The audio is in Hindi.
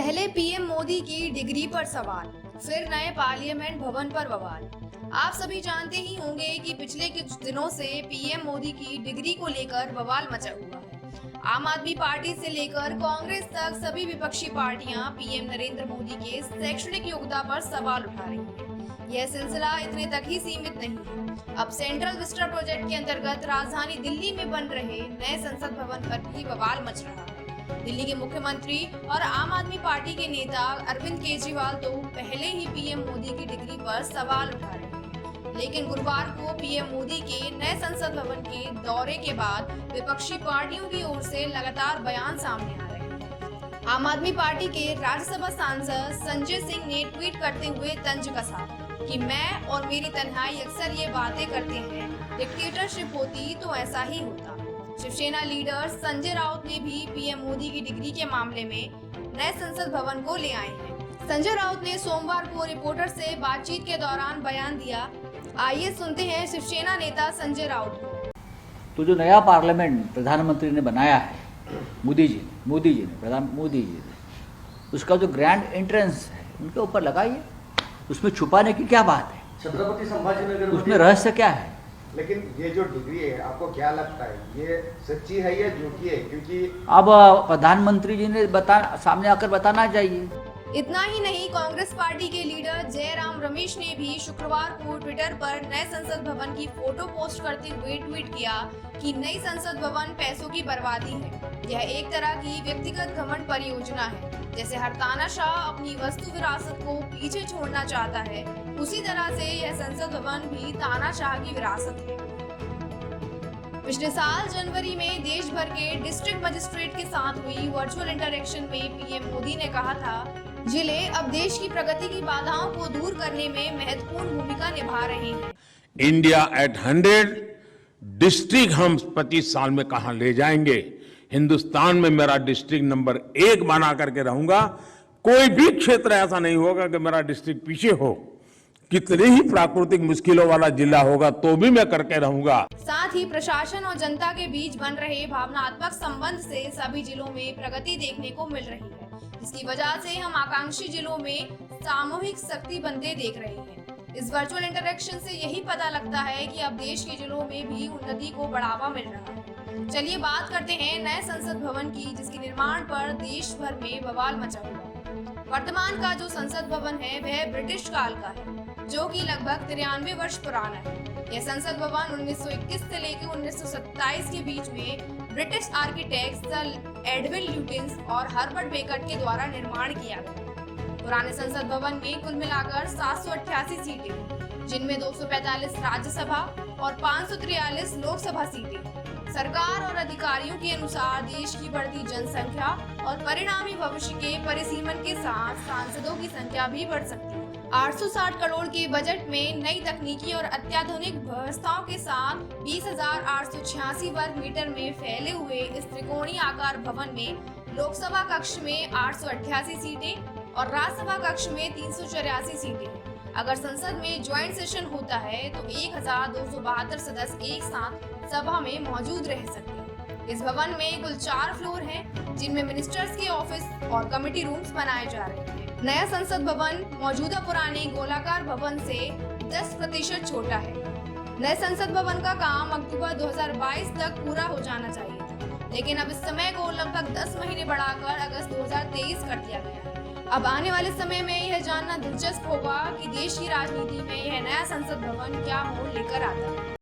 पहले पीएम मोदी की डिग्री पर सवाल, फिर नए पार्लियामेंट भवन पर बवाल। आप सभी जानते ही होंगे कि पिछले कुछ दिनों से पीएम मोदी की डिग्री को लेकर बवाल मचा हुआ है। आम आदमी पार्टी से लेकर कांग्रेस तक सभी विपक्षी पार्टियां पीएम नरेंद्र मोदी के शैक्षणिक योग्यता पर सवाल उठा रही हैं। यह सिलसिला इतने तक ही सीमित नहीं है। अब सेंट्रल विस्टा प्रोजेक्ट के अंतर्गत राजधानी दिल्ली में बन रहे नए संसद भवन पर भी बवाल मच रहा है। दिल्ली के मुख्यमंत्री और आम आदमी पार्टी के नेता अरविंद केजरीवाल तो पहले ही पीएम मोदी की डिग्री पर सवाल उठा रहे हैं, लेकिन गुरुवार को पीएम मोदी के नए संसद भवन के दौरे के बाद विपक्षी पार्टियों की ओर से लगातार बयान सामने आ रहे हैं। आम आदमी पार्टी के राज्यसभा सांसद संजय सिंह ने ट्वीट करते हुए तंज कसा कि मैं और मेरी तन्हाई अक्सर ये बातें करते हैं, डिक्टेटरशिप होती तो ऐसा ही होता। शिवसेना लीडर संजय राउत ने भी पीएम मोदी की डिग्री के मामले में नए संसद भवन को ले आए हैं। संजय राउत ने सोमवार को रिपोर्टर से बातचीत के दौरान बयान दिया। आइए सुनते हैं शिवसेना नेता संजय राउत को। तो जो नया पार्लियामेंट प्रधानमंत्री ने बनाया है मोदी जी ने उसका जो ग्रैंड एंट्रेंस है उनके ऊपर लगाइए। उसमें छुपाने की क्या बात है? छत्रपति संभाजीनगर उसमें रहस्य क्या है? लेकिन ये जो डिग्री है आपको क्या लगता है, ये सच्ची है या झूठी है? क्योंकि अब प्रधानमंत्री जी ने सामने आकर बताना चाहिए। इतना ही नहीं, कांग्रेस पार्टी के लीडर जयराम रमेश ने भी शुक्रवार को ट्विटर पर नए संसद भवन की फोटो पोस्ट करते हुए ट्वीट किया कि नई संसद भवन पैसों की बर्बादी है। यह एक तरह की व्यक्तिगत घमंड परियोजना है। जैसे हर तानाशाह अपनी वस्तु विरासत को पीछे छोड़ना चाहता है, उसी तरह से यह संसद भवन भी तानाशाह की विरासत है। पिछले साल जनवरी में देश भर के डिस्ट्रिक्ट मजिस्ट्रेट के साथ हुई वर्चुअल इंटरेक्शन में पीएम मोदी ने कहा था, जिले अब देश की प्रगति की बाधाओं को दूर करने में महत्वपूर्ण भूमिका निभा रहे हैं। इंडिया एट 100 डिस्ट्रिक्ट हम 25 साल में कहां ले जाएंगे। हिंदुस्तान में मेरा डिस्ट्रिक्ट नंबर 1 बना करके रहूंगा। कोई भी क्षेत्र ऐसा नहीं होगा कि मेरा डिस्ट्रिक्ट पीछे हो। कितनी ही प्राकृतिक मुश्किलों वाला जिला होगा तो भी मैं करके रहूंगा। साथ ही प्रशासन और जनता के बीच बन रहे भावनात्मक संबंध से सभी जिलों में प्रगति देखने को मिल रही है। इसकी वजह से हम आकांक्षी जिलों में सामूहिक शक्ति बनते देख रहे हैं। इस वर्चुअल इंटरेक्शन से यही पता लगता है कि अब देश के जिलों में भी उन्नति को बढ़ावा मिल रहा है। चलिए बात करते हैं नए संसद भवन की, जिसके निर्माण पर देश भर में बवाल मचा हुआ। वर्तमान का जो संसद भवन है वह ब्रिटिश काल का है, जो कि लगभग 93 वर्ष पुराना है। यह संसद भवन 1921 से लेकर 1927 के बीच में ब्रिटिश आर्किटेक्ट्स एडविन ल्यूटिन्स और हर्बर्ट बेकर के द्वारा निर्माण किया गया। पुराने संसद भवन में कुल मिलाकर 788 सीटें, जिनमें 245 राज्यसभा और 543 लोकसभा सीटें। सरकार और अधिकारियों के अनुसार देश की बढ़ती जनसंख्या और परिणामी भविष्य के परिसीमन के साथ सांसदों की संख्या भी बढ़ सकती है। 860 करोड़ के बजट में नई तकनीकी और अत्याधुनिक व्यवस्थाओं के साथ 20,886 वर्ग मीटर में फैले हुए इस त्रिकोणीय आकार भवन में लोकसभा कक्ष में 888 सीटें और राज्यसभा कक्ष में 384 सीटें। अगर संसद में ज्वाइंट सेशन होता है तो 1272 सदस्य एक साथ सभा में मौजूद रह सकते हैं। इस भवन में कुल 4 फ्लोर हैं, जिनमें मिनिस्टर्स के ऑफिस और कमेटी रूम्स बनाए जा रहे हैं। नया संसद भवन मौजूदा पुराने गोलाकार भवन से 10% छोटा है। नए संसद भवन का काम अक्टूबर 2022 तक पूरा हो जाना चाहिए था, लेकिन अब इस समय को लगभग 10 महीने बढ़ाकर अगस्त 2023 कर दिया गया है। अब आने वाले समय में यह जानना दिलचस्प होगा कि देश की राजनीति में यह नया संसद भवन क्या मोड़ लेकर आता है।